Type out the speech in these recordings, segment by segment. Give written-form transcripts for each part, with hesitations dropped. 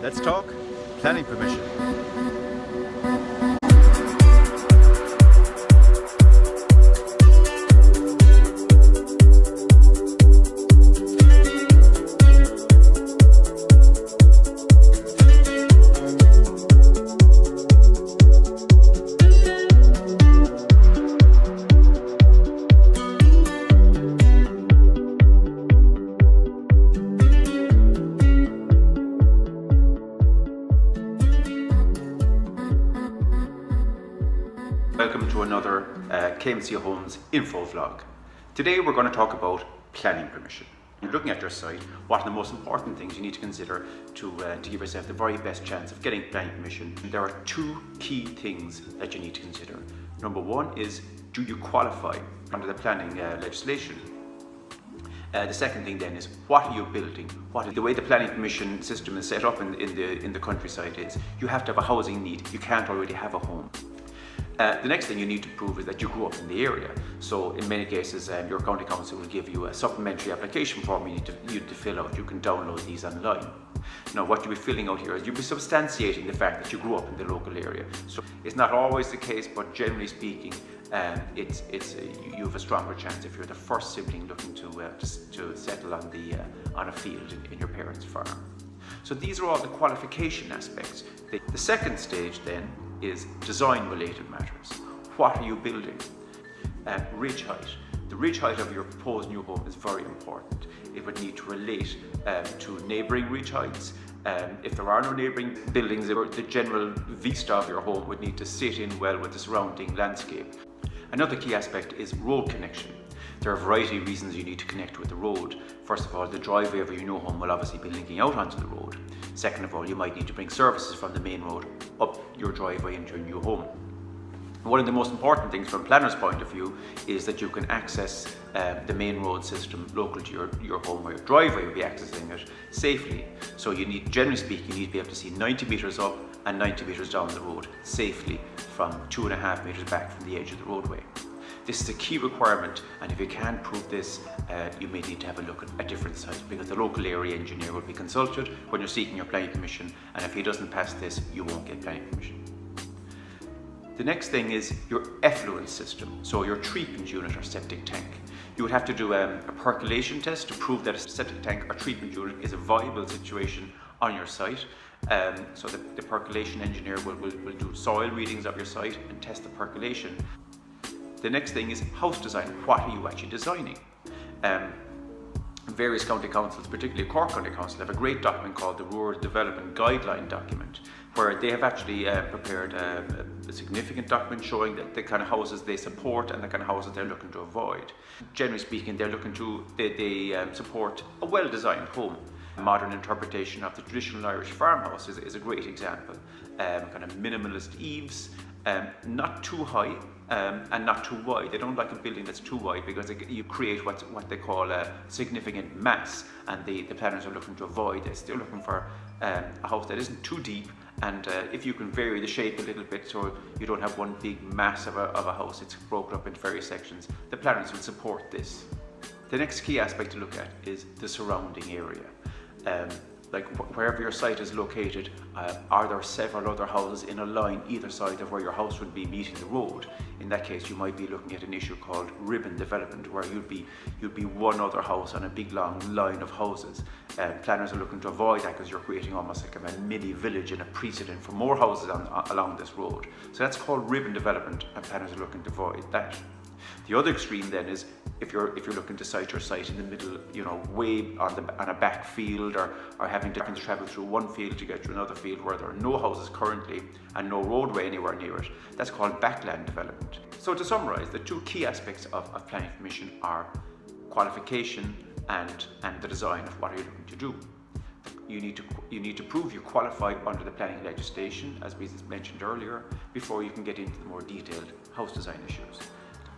Let's talk planning permission. Welcome to another KMC Homes info vlog. Today we're going to talk about planning permission. You're looking at your site, what are the most important things you need to consider to give yourself the very best chance of getting planning permission. There are two key things that you need to consider. Number one is, do you qualify under the planning legislation? The second thing then is, what are you building? The way the planning permission system is set up in the countryside is, you have to have a housing need. You can't already have a home. The next thing you need to prove is that you grew up in the area. So in many cases, your county council will give you a supplementary application form you need to fill out. You can download these online. Now, what you'll be filling out here is you'll be substantiating the fact that you grew up in the local area. So it's not always the case, but generally speaking, you have a stronger chance if you're the first sibling looking to settle on a field in your parents' farm. So these are all the qualification aspects. The second stage then is design related matters. What are you building? Ridge height. The ridge height of your proposed new home is very important. It would need to relate to neighbouring ridge heights. If there are no neighbouring buildings, the general vista of your home would need to sit in well with the surrounding landscape. Another key aspect is road connection. There are a variety of reasons you need to connect with the road. First of all, the driveway of your new home will obviously be linking out onto the road. Second of all, you might need to bring services from the main road up your driveway into your new home. One of the most important things from a planner's point of view is that you can access the main road system local to your home, where your driveway will be accessing it safely. So you need, generally speaking, you need to be able to see 90 metres up and 90 metres down the road safely from 2.5 metres back from the edge of the roadway. This is a key requirement, and if you can't prove this, you may need to have a look at a different site, because the local area engineer will be consulted when you're seeking your planning permission, and if he doesn't pass this, you won't get planning permission. The next thing is your effluent system, so your treatment unit or septic tank. You would have to do a percolation test to prove that a septic tank or treatment unit is a viable situation on your site. So the percolation engineer will do soil readings of your site and test the percolation. The next thing is house design. What are you actually designing? Various county councils, particularly Cork County Council, have a great document called the Rural Development Guideline document, where they have actually prepared a significant document showing the kind of houses they support and the kind of houses they're looking to avoid. Generally speaking, they're looking to support a well-designed home. A modern interpretation of the traditional Irish farmhouse is a great example. Kind of minimalist eaves, not too high and not too wide. They don't like a building that's too wide, because you create what they call a significant mass, and the planners are looking to avoid this. They're looking for a house that isn't too deep, and if you can vary the shape a little bit so you don't have one big mass of a house, it's broken up into various sections, the planners will support this. The next key aspect to look at is the surrounding area. Like wherever your site is located, are there several other houses in a line either side of where your house would be meeting the road? In that case, you might be looking at an issue called ribbon development, where you'd be one other house on a big long line of houses. Planners are looking to avoid that, because you're creating almost like a mini village and a precedent for more houses along this road. So that's called ribbon development, and planners are looking to avoid that. The other extreme then is if you're looking to site your site in the middle, way on a back field, or having to travel through one field to get to another field where there are no houses currently and no roadway anywhere near it. That's called backland development. So to summarise, the two key aspects of planning permission are qualification and the design of what are you looking to do. You need to prove you're qualified under the planning legislation, as we mentioned earlier, before you can get into the more detailed house design issues.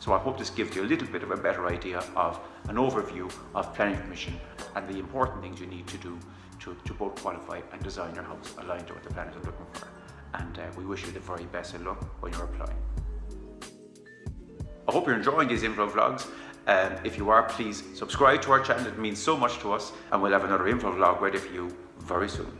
So I hope this gives you a little bit of a better idea of an overview of planning permission and the important things you need to do to both qualify and design your house aligned to what the planners are looking for. And we wish you the very best of luck when you're applying. I hope you're enjoying these info vlogs. If you are, please subscribe to our channel. It means so much to us, and we'll have another info vlog ready for you very soon.